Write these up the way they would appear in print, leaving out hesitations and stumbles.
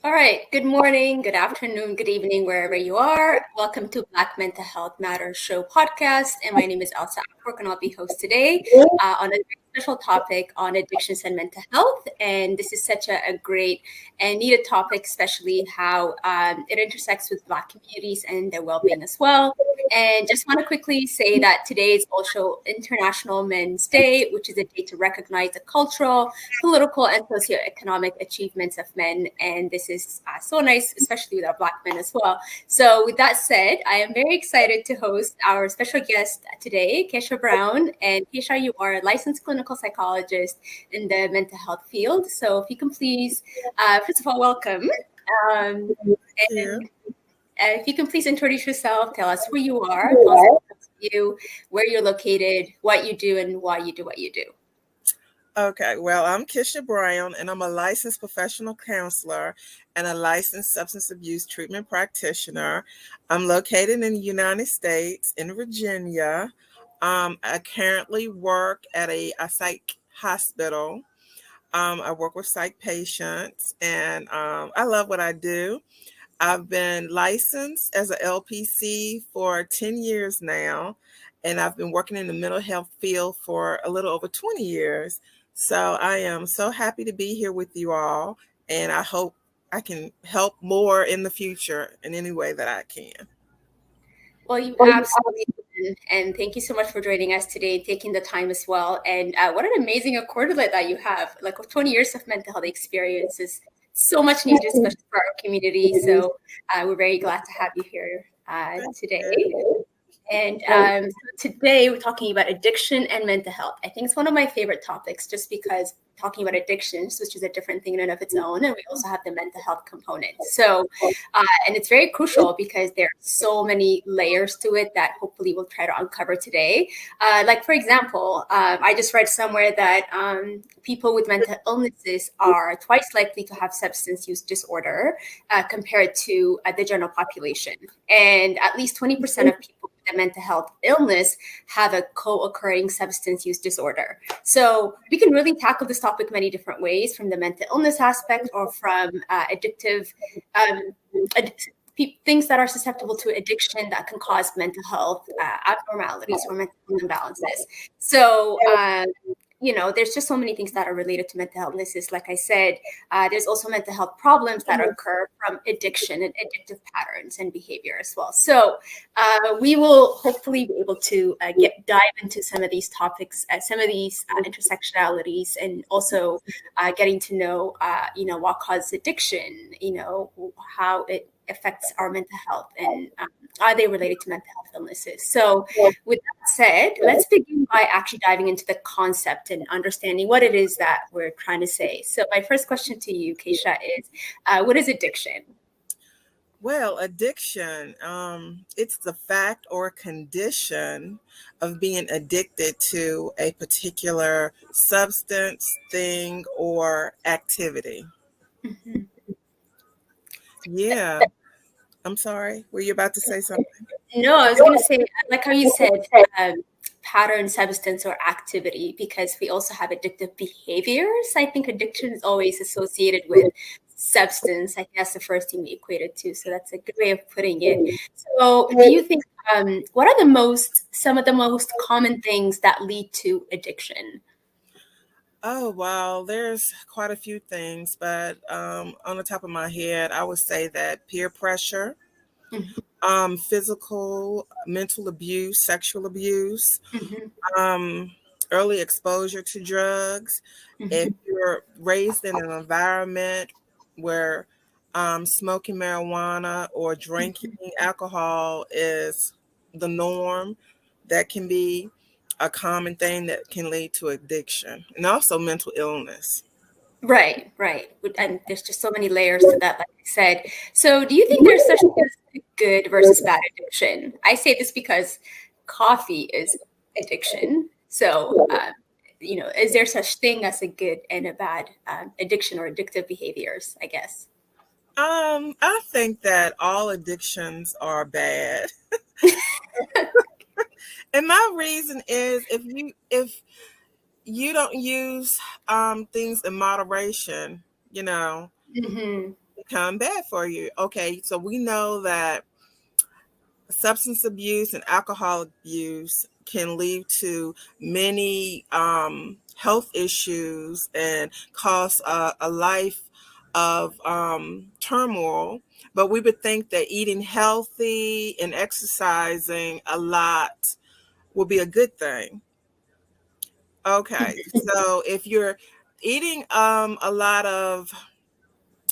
All right. Good morning, good afternoon, good evening, wherever you are. Welcome to Black Mental Health Matters Show podcast. And my name is Elsa Apwork, and I'll be host today on a very special topic on addictions and mental health. And this is such a great and needed topic, especially how it intersects with Black communities and their well-being as well. And just want to quickly say that today is also International Men's Day, which is a day to recognize the cultural, political, and socioeconomic achievements of men. And this is so nice, especially with our Black men as well. So with that said, I am very excited to host our special guest today, Keisha Brown. And Keisha, you are a licensed clinical psychologist in the mental health field. So if you can please, first of all, welcome. Um, Yeah. and if you can please introduce yourself, tell us who you are, tell us about you, where you're located, what you do, and why you do what you do. Okay. Well, I'm Keisha Brown, and I'm a licensed professional counselor and a licensed substance abuse treatment practitioner. I'm located in the United States, in Virginia. I currently work at a psych hospital. I work with psych patients, and I love what I do. I've been licensed as a LPC for 10 years now, and I've been working in the mental health field for a little over 20 years. So I am so happy to be here with you all, and I hope I can help more in the future in any way that I can. Well, you absolutely can. And thank you so much for joining us today, taking the time as well. And what an amazing correlate that you have. Like with 20 years of mental health experience is so much needed, especially for our community. So we're very glad to have you here Thank today. you. And so today we're talking about addiction and mental health. I think it's one of my favorite topics just because talking about addictions, which is a different thing in and of its own, and we also have the mental health component. So, and it's very crucial because there are so many layers to it that hopefully we'll try to uncover today. Like, for example, I just read somewhere that people with mental illnesses are twice likely to have substance use disorder compared to the general population. And at least 20% of people with a mental health illness have a co-occurring substance use disorder. So we can really tackle this topic many different ways, from the mental illness aspect or from addictive things that are susceptible to addiction that can cause mental health abnormalities or mental imbalances. So there's just so many things that are related to mental illnesses. Like I said, there's also mental health problems that occur from addiction and addictive patterns and behavior as well. So we will hopefully be able to dive into some of these topics, some of these intersectionalities, and also getting to know, what causes addiction, how it affects our mental health, and are they related to mental health illnesses. So with that said, let's begin by actually diving into the concept and understanding what it is that we're trying to say. So my first question to you, Keisha, is what is addiction? Well, addiction, it's the fact or condition of being addicted to a particular substance, thing, or activity. Mhm. Yeah. I'm sorry. Were you about to say something? No, I was going to say, like how you said, um, pattern, substance, or activity, because we also have addictive behaviors. I think addiction is always associated with substance. I think that's the first thing we equate it to. So that's a good way of putting it. So do you think, what are some of the most common things that lead to addiction? Oh, wow. There's quite a few things, but on the top of my head, I would say that peer pressure, Mhm, physical, mental abuse, sexual abuse, mhm, um, early exposure to drugs. If mhm. you're raised in an environment where smoking marijuana or drinking alcohol is the norm, that can be a common thing that can lead to addiction and also mental illness. Right, right. And there's just so many layers to that, like I said. So, do you think there's such thing as good versus bad addiction? I say this because coffee is addiction. So, is there such thing as a good and a bad addiction or addictive behaviors, I guess? I think that all addictions are bad. And my reason is if you don't use things in moderation, you know, Hmm. become bad for you. Okay, so we know that substance abuse and alcohol abuse can lead to many health issues and cause a life of turmoil. But we would think that eating healthy and exercising a lot will be a good thing. Okay, so if you're eating a lot of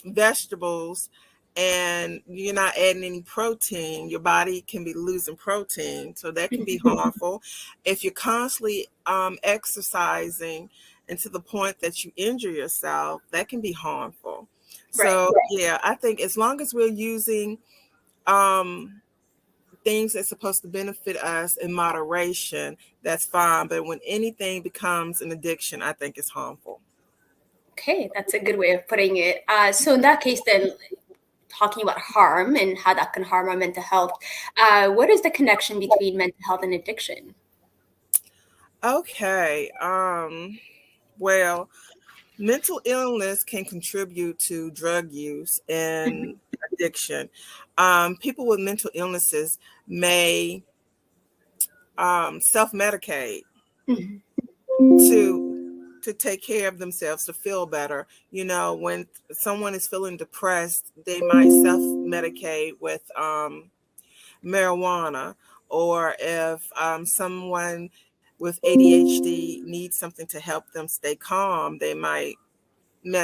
vegetables and you're not adding any protein, your body can be losing protein. So that can be harmful. If you're constantly exercising and to the point that you injure yourself, that can be harmful. Right. So, yeah, I think as long as we're using um, things that's supposed to benefit us in moderation, that's fine. But when anything becomes an addiction, I think it's harmful. Okay, that's a good way of putting it. So in that case, then, talking about harm and how that can harm our mental health, what is the connection between mental health and addiction? Okay. Well, mental illness can contribute to drug use and addiction. People with mental illnesses may self-medicate Mhm. to take care of themselves to feel better. You know, when someone is feeling depressed, they might self-medicate with marijuana, or if someone with ADHD needs something to help them stay calm, they might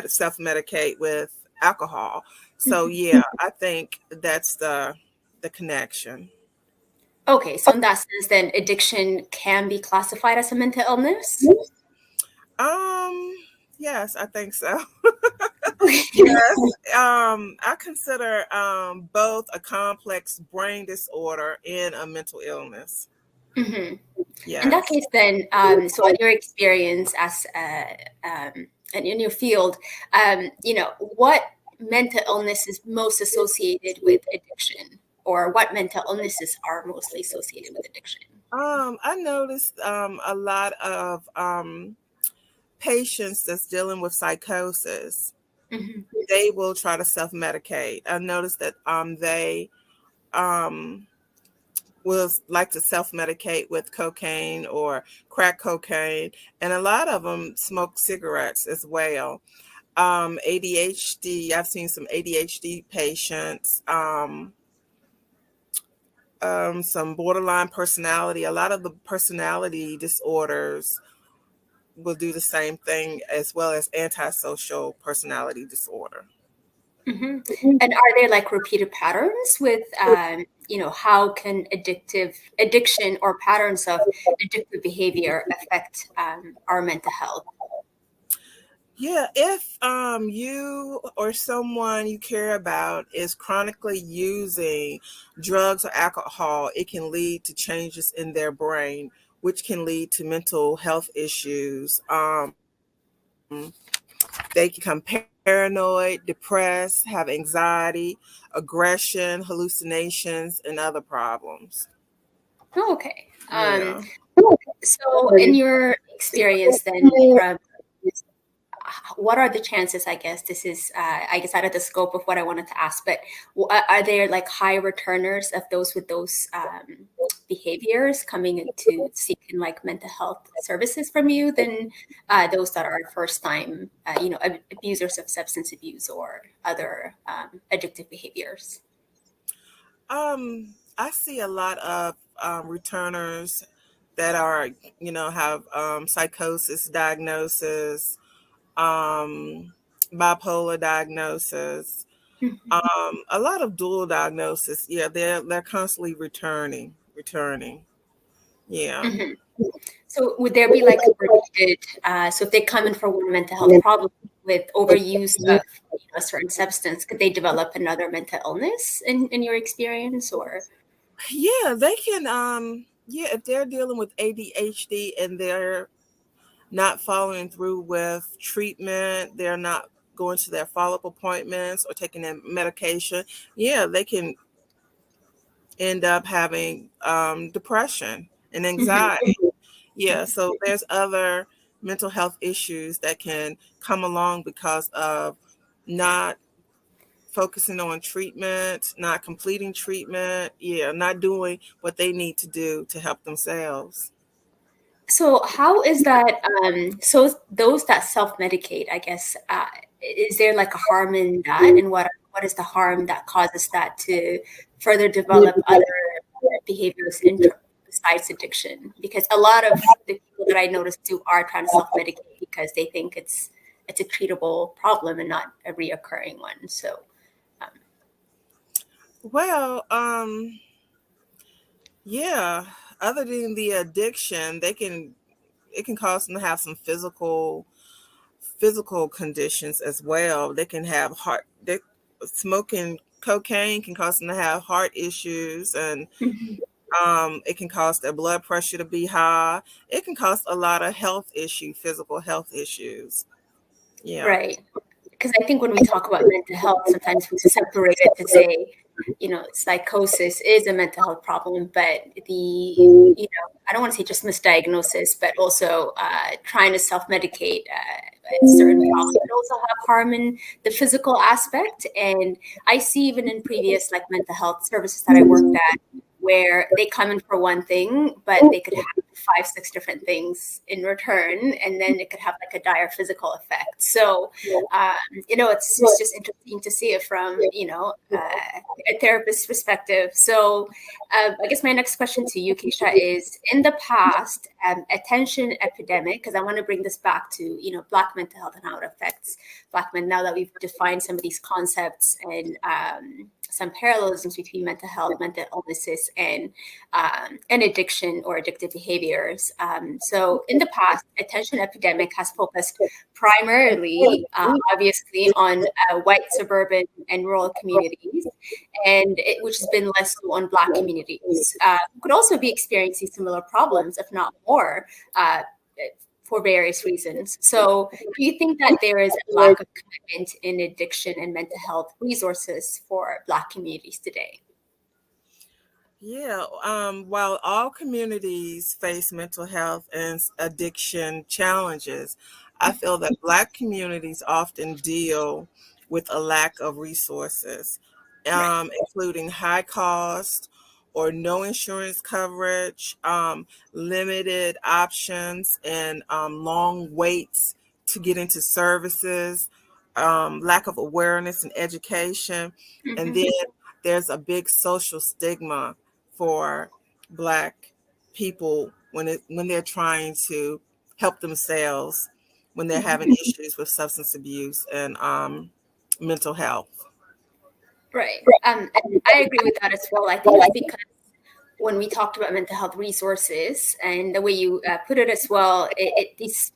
self-medicate with alcohol. So yeah, I think that's the connection. Okay, so in that sense, then addiction can be classified as a mental illness? Um, yes, I think so. Okay. Yes, I consider both a complex brain disorder and a mental illness. hmm In that Yes. case, then, so in your experience as and in your field, what mental illness is most associated with addiction, or what mental illnesses are mostly associated with addiction? I noticed a lot of patients that's dealing with psychosis. hmm They will try to self-medicate. I noticed that they um, will like to self-medicate with cocaine or crack cocaine, and a lot of them smoke cigarettes as well. ADHD, I've seen some ADHD patients, some borderline personality. A lot of the personality disorders will do the same thing, as well as antisocial personality disorder. hmm And are there like repeated patterns with, how can addiction or patterns of addictive behavior affect our mental health? Yeah, if you or someone you care about is chronically using drugs or alcohol, it can lead to changes in their brain, which can lead to mental health issues. They can become paranoid, depressed, have anxiety, aggression, hallucinations, and other problems. Oh, okay. Yeah. So in your experience then, from what are the chances, I guess this is I guess out of the scope of what I wanted to ask, but are there like high returners of those with those behaviors coming into seeking like mental health services from you than those that are first time abusers of substance abuse or other addictive behaviors? I see a lot of returners that are, have psychosis diagnosis, um, bipolar diagnosis, Mhm. a lot of dual diagnosis. Yeah, they're constantly returning. Yeah. Mhm. So would there be like a repeated, so if they come in for one mental health problem with overuse of a certain substance, could they develop another mental illness in your experience or? Yeah, they can yeah, if they're dealing with ADHD and they're not following through with treatment, they're not going to their follow-up appointments or taking their medication, yeah, they can end up having depression and Mhm. anxiety. Yeah, so there's other mental health issues that can come along because of not focusing on treatment, not completing treatment, not doing what they need to do to help themselves. So how is that? So those that self-medicate, I guess, is there like a harm in that? And what is the harm that causes that to further develop other behaviors besides addiction? Because a lot of the people that I notice do are trying to self-medicate because they think it's a treatable problem and not a reoccurring one. So Well, yeah, other than the addiction, it can cause them to have some physical conditions as well. They can have smoking cocaine can cause them to have heart issues, and it can cause their blood pressure to be high. It can cause a lot of physical health issues. Yeah. right. Because I think when we talk about mental health, sometimes we separate it to say, psychosis is a mental health problem, but I don't want to say just misdiagnosis, but also trying to self-medicate certain problems could also have harm in the physical aspect. And I see even in previous like mental health services that I worked at, where they come in for one thing, but they could have 5, 6 different things in return, and then it could have like a dire physical effect. So, it's just interesting to see it from a therapist's perspective. So, I guess my next question to you, Keisha, is in the past, attention epidemic, because I want to bring this back to Black mental health and how it affects Black men. Now that we've defined some of these concepts and some parallelisms between mental health, mental illnesses, and addiction or addictive behaviors. So in the past, attention epidemic has focused primarily, obviously, on white suburban and rural communities, and which has been less so on Black communities. Could also be experiencing similar problems, if not more. For various reasons. So, do you think that there is a lack of commitment in addiction and mental health resources for Black communities today? Yeah, while all communities face mental health and addiction challenges, I feel that Black communities often deal with a lack of resources, Right. including high cost or no insurance coverage, limited options, and long waits to get into services, lack of awareness and education, and Mm-hmm. then there's a big social stigma for Black people when they're trying to help themselves when they're having issues with substance abuse and mental health. Right. And I agree with that as well. I think it's because when we talked about mental health resources and the way you put it as well, these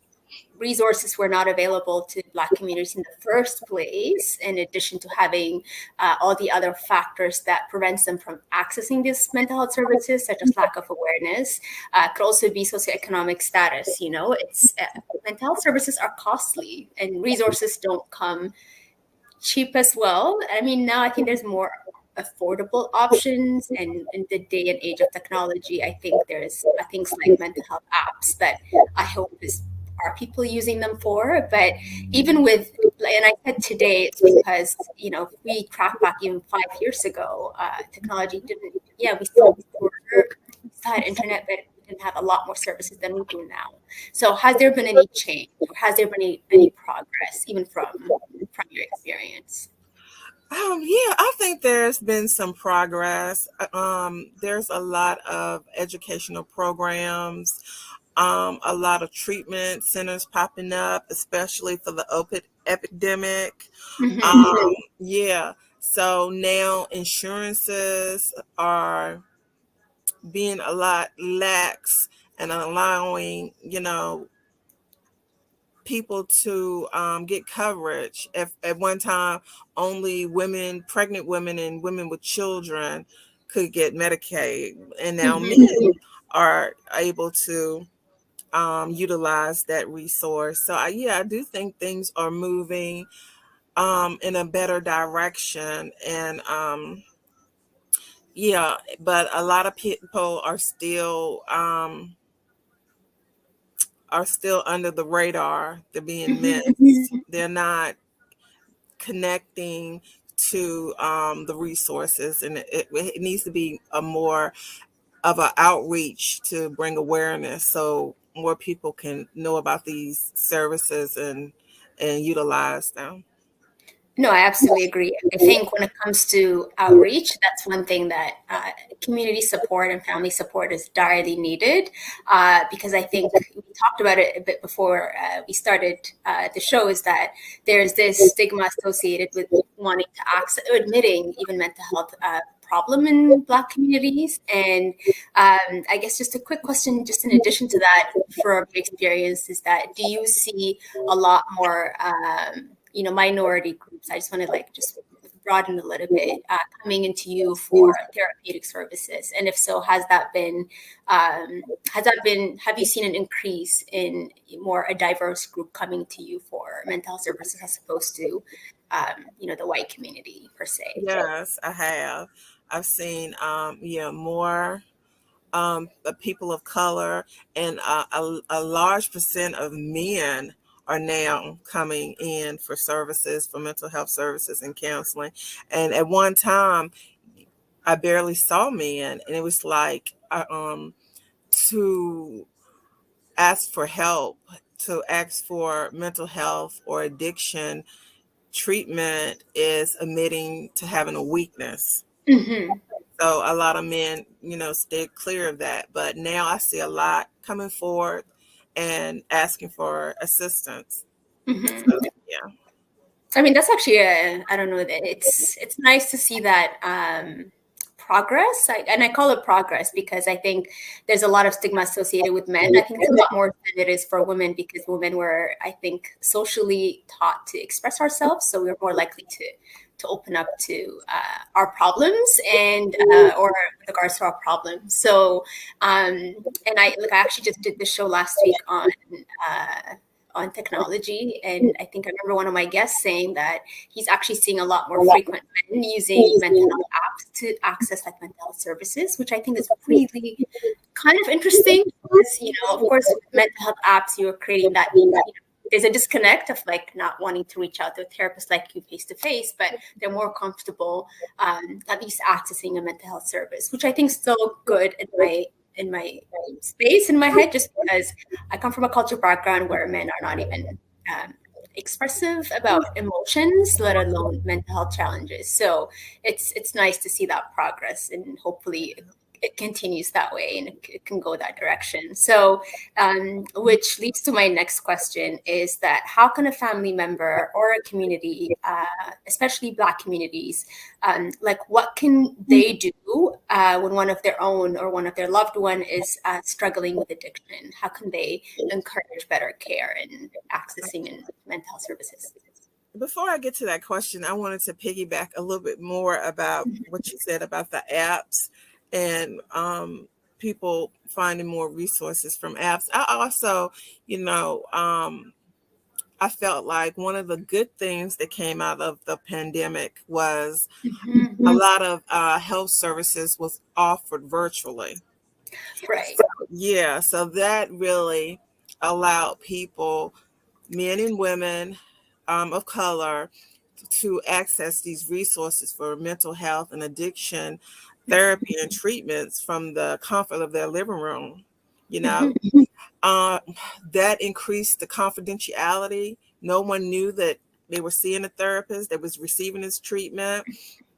resources were not available to Black communities in the first place, in addition to having all the other factors that prevents them from accessing these mental health services, such as lack of awareness. Could also be socioeconomic status. It's mental health services are costly, and resources don't come cheap as well. I mean, now I think there's more affordable options, and in the day and age of technology, I think there's things like mental health apps that I hope are people using them for. But even with, and I said today, it's because if we track back even 5 years ago, technology didn't. Yeah, we still had internet, but we didn't have a lot more services than we do now. So has there been any change, or has there been any progress, even from your experience? Yeah, I think there's been some progress. There's a lot of educational programs, a lot of treatment centers popping up, especially for the opiate epidemic. Mm-hmm. Yeah, so now insurances are being a lot lax and allowing, people to get coverage. If at one time only pregnant women and women with children could get Medicaid, and now Mm-hmm. men are able to utilize that resource. So I do think things are moving in a better direction, and but a lot of people are still under the radar. They're being missed. They're not connecting to the resources, and it needs to be a more of an outreach to bring awareness so more people can know about these services and utilize them. No, I absolutely agree. I think when it comes to outreach, that's one thing that community support and family support is direly needed, because I think we talked about it a bit before we started the show, is that there's this stigma associated with wanting to access, or admitting even mental health problem in Black communities. And I guess just a quick question, just in addition to that, for our experience, is that do you see a lot more minority groups? I just want to just broaden a little bit, coming into you for therapeutic services, and if so, have you seen an increase in more a diverse group coming to you for mental health services as opposed to the white community per se? Yes, I have. I've seen more people of color, and a large percent of men are now coming in for services, for mental health services and counseling. And at one time, I barely saw men, and it was like to ask for help, to ask for mental health or addiction treatment is admitting to having a weakness. Mm-hmm. So a lot of men, stay clear of that. But now I see a lot coming forward and asking for assistance. Mm-hmm. So, yeah. I mean, that's actually I don't know, it's nice to see that progress. And I call it progress because I think there's a lot of stigma associated with men. I think it's a lot more than it is for women, because women were, I think, socially taught to express ourselves, so we're more likely to open up to our problems and or with regards to our problems. So and I actually just did the show last week on technology, and I think I remember one of my guests saying that he's actually seeing a lot more frequent men using mental health apps to access mental health services, which I think is really kind of interesting because, of course, with mental health apps, you're creating that, there's a disconnect of not wanting to reach out to a therapist like you face to face, but they're more comfortable at least accessing a mental health service, which I think is so good in my space, in my head, just because I come from a cultural background where men are not even expressive about emotions, let alone mental health challenges. So it's nice to see that progress, and hopefully it continues that way and it can go that direction. So, which leads to my next question, is that how can a family member or a community, especially Black communities, what can they do when one of their own or one of their loved one is struggling with addiction? How can they encourage better care and accessing and mental health services? Before I get to that question, I wanted to piggyback a little bit more about what you said about the apps and people finding more resources from apps. I also, I felt like one of the good things that came out of the pandemic was a lot of health services was offered virtually. Right. Yeah, so that really allowed people, men and women of color, to access these resources for mental health and addiction therapy and treatments from the comfort of their living room. That increased the confidentiality. No one knew that they were seeing a therapist that was receiving this treatment.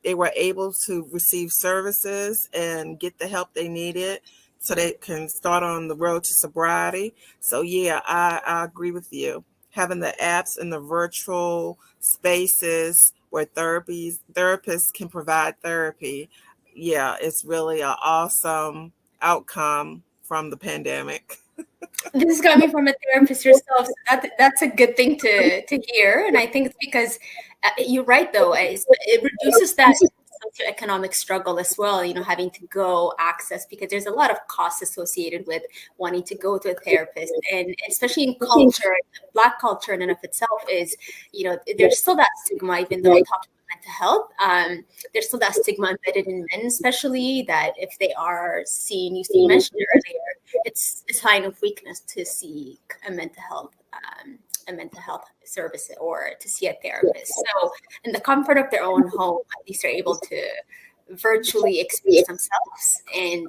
They were able to receive services and get the help they needed so they can start on the road to sobriety. So yeah, I agree with you. Having the apps and the virtual spaces where therapists can provide therapy, yeah, it's really an awesome outcome from the pandemic. This is coming from a therapist yourself, so that's a good thing to hear. And I think it's because you're right, though. It reduces that socioeconomic struggle as well, having to go access, because there's a lot of costs associated with wanting to go to a therapist. And especially in culture, Black culture in and of itself is, there's still that stigma, even though we talked about mental health. There's still that stigma embedded in men, especially, that if they are seen, you mentioned it earlier, it's a sign of weakness to seek a mental health a mental health service or to see a therapist. So in the comfort of their own home, at least they're able to virtually express themselves. And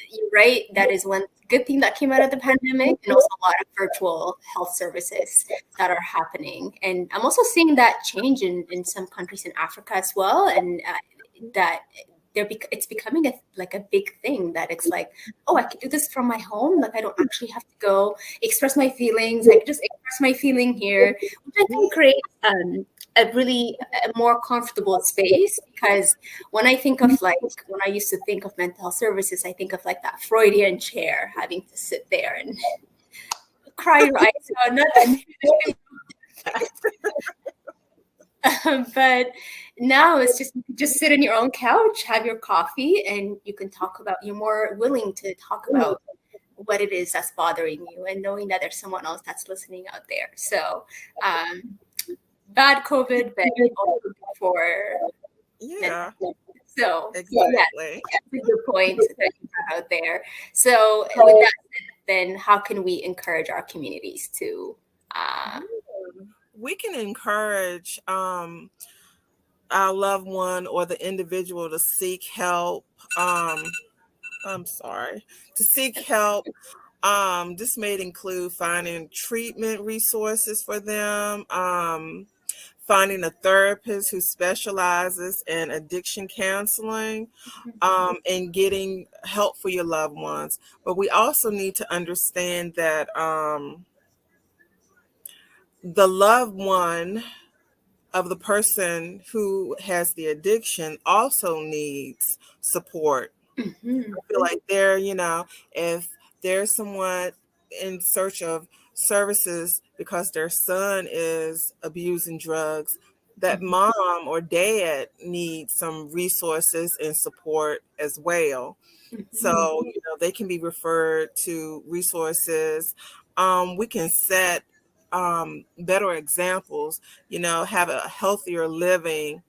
you're right, that is one good thing that came out of the pandemic, and also a lot of virtual health services that are happening. And I'm also seeing that change in some countries in Africa as well, and that it's becoming a big thing, that it's like, oh, I can do this from my home. Like, I don't actually have to go express my feelings. I can just express my feeling here, which I think creates a more comfortable space. Because when I used to think of mental health services, I think of like that Freudian chair, having to sit there and cry your eyes out. Not that but now it's just sit on your own couch, have your coffee, and you can talk about. You're more willing to talk about what it is that's bothering you, and knowing that there's someone else that's listening out there. So, bad COVID, but also for Yeah. So Exactly. that's a good point that you brought out there. So with that said, then how can we encourage our communities to? We can encourage our loved one or the individual to seek help. I'm sorry, to seek help. This may include finding treatment resources for them, finding a therapist who specializes in addiction counseling, and getting help for your loved ones. But we also need to understand that the loved one of the person who has the addiction also needs support. Mm-hmm. I feel like if there's someone in search of services because their son is abusing drugs, that mom or dad needs some resources and support as well. So, they can be referred to resources. We can set better examples, have a healthier living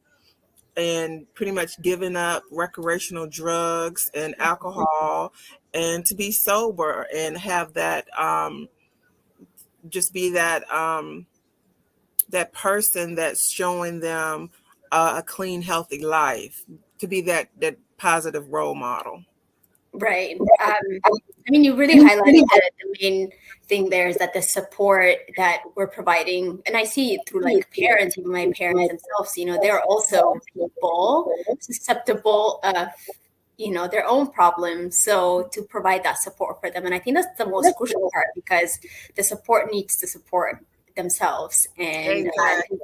and pretty much giving up recreational drugs and alcohol and to be sober and have that just be that person that's showing them a clean, healthy life, to be that positive role model. Right. I mean, you really highlighted the main thing there is that the support that we're providing, and I see it through like parents, even my parents themselves, they're also people susceptible of, their own problems. So to provide that support for them. And I think that's the most crucial part, because the support needs to support themselves. And Exactly.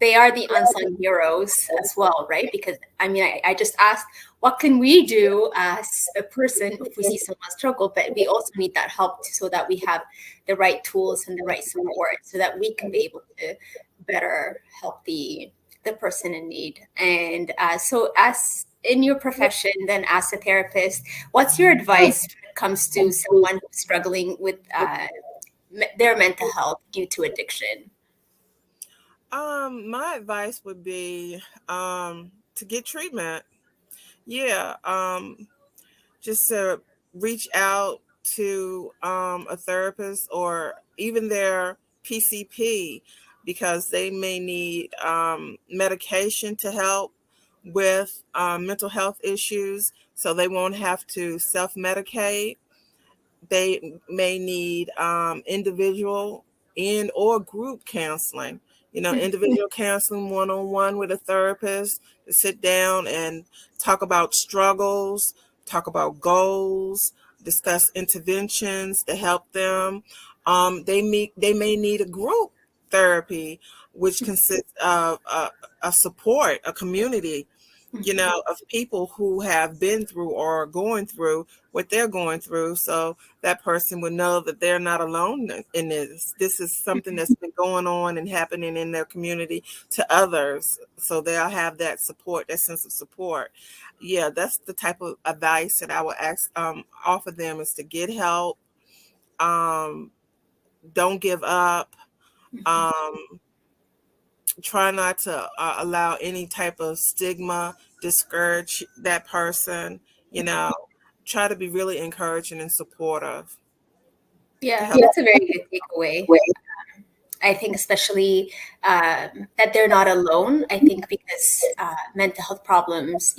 they are the unsung heroes as well, right? Because I just asked, what can we do as a person if we see someone struggle? But we also need that help so that we have the right tools and the right support, so that we can be able to better help the person in need. And so, as in your profession, then as a therapist, what's your advice when it comes to someone who's struggling with their mental health due to addiction? My advice would be to get treatment. Yeah. Just to reach out to a therapist or even their PCP, because they may need medication to help with mental health issues, so they won't have to self-medicate. They may need individual and or group counseling, individual counseling one-on-one with a therapist to sit down and talk about struggles, talk about goals, discuss interventions to help them. They may need a group therapy, which consists of a support, a community, of people who have been through or are going through what they're going through. So that person would know that they're not alone in this. This is something that's been going on and happening in their community to others. So they'll have that support, that sense of support. Yeah, that's the type of advice that I would offer them, is to get help. Don't give up. Try not to allow any type of stigma discourage that person. Try to be really encouraging and supportive. Yeah, that's a very good takeaway. I think especially that they're not alone. I think because mental health problems,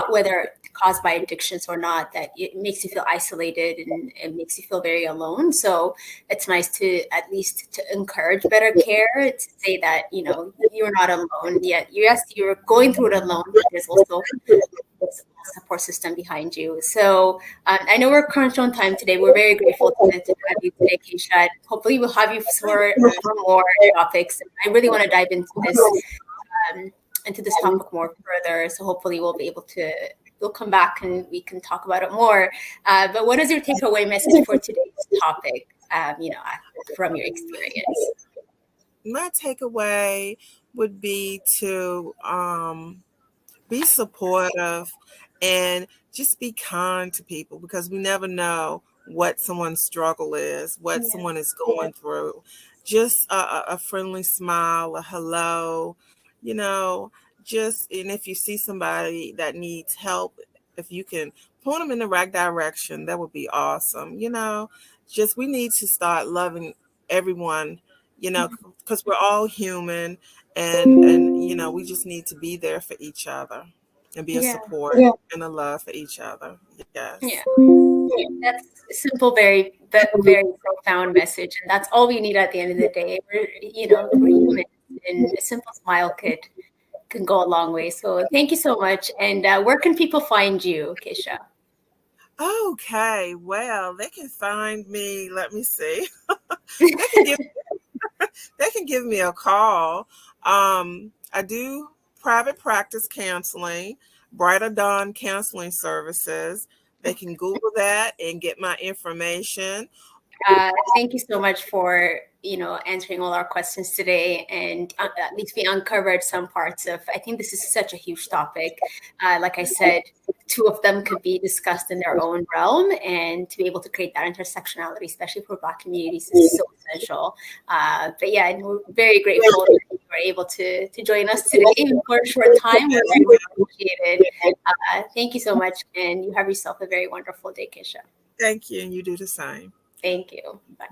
whether caused by addictions or not, that it makes you feel isolated and it makes you feel very alone. So it's nice to at least to encourage better care, to say that, you're not alone yet. Yes, you're going through it alone, but there's also support system behind you. So I know we're crunched on time today. We're very grateful to have you today, Keisha. Hopefully we'll have you for more topics. I really want to dive into this topic more further. So hopefully we'll come back and we can talk about it more. But what is your takeaway message for today's topic, from your experience? My takeaway would be to be supportive and just be kind to people, because we never know what someone's struggle is, what someone is going through. Just a friendly smile, a hello, and if you see somebody that needs help, if you can point them in the right direction, that would be awesome. Just we need to start loving everyone, because we're all human, and we just need to be there for each other and be a support and a love for each other. Yes. Yeah. That's a simple, very, very profound message. And that's all we need at the end of the day. We're human, and a simple smile can go a long way. So thank you so much. And where can people find you, Keisha? Okay, well, they can find me. Let me see. They can give me a call. I do private practice counseling, Brighter Dawn Counseling Services. They can Google that and get my information. Thank you so much for answering all our questions today, and at least we uncovered some parts of. I think this is such a huge topic. Like I said, two of them could be discussed in their own realm, and to be able to create that intersectionality, especially for Black communities, is so essential. But yeah, and we're very grateful that you were able to join us today for a short time. We're very appreciated. Thank you so much, and you have yourself a very wonderful day, Keisha. Thank you, and you do the same. Thank you. Bye.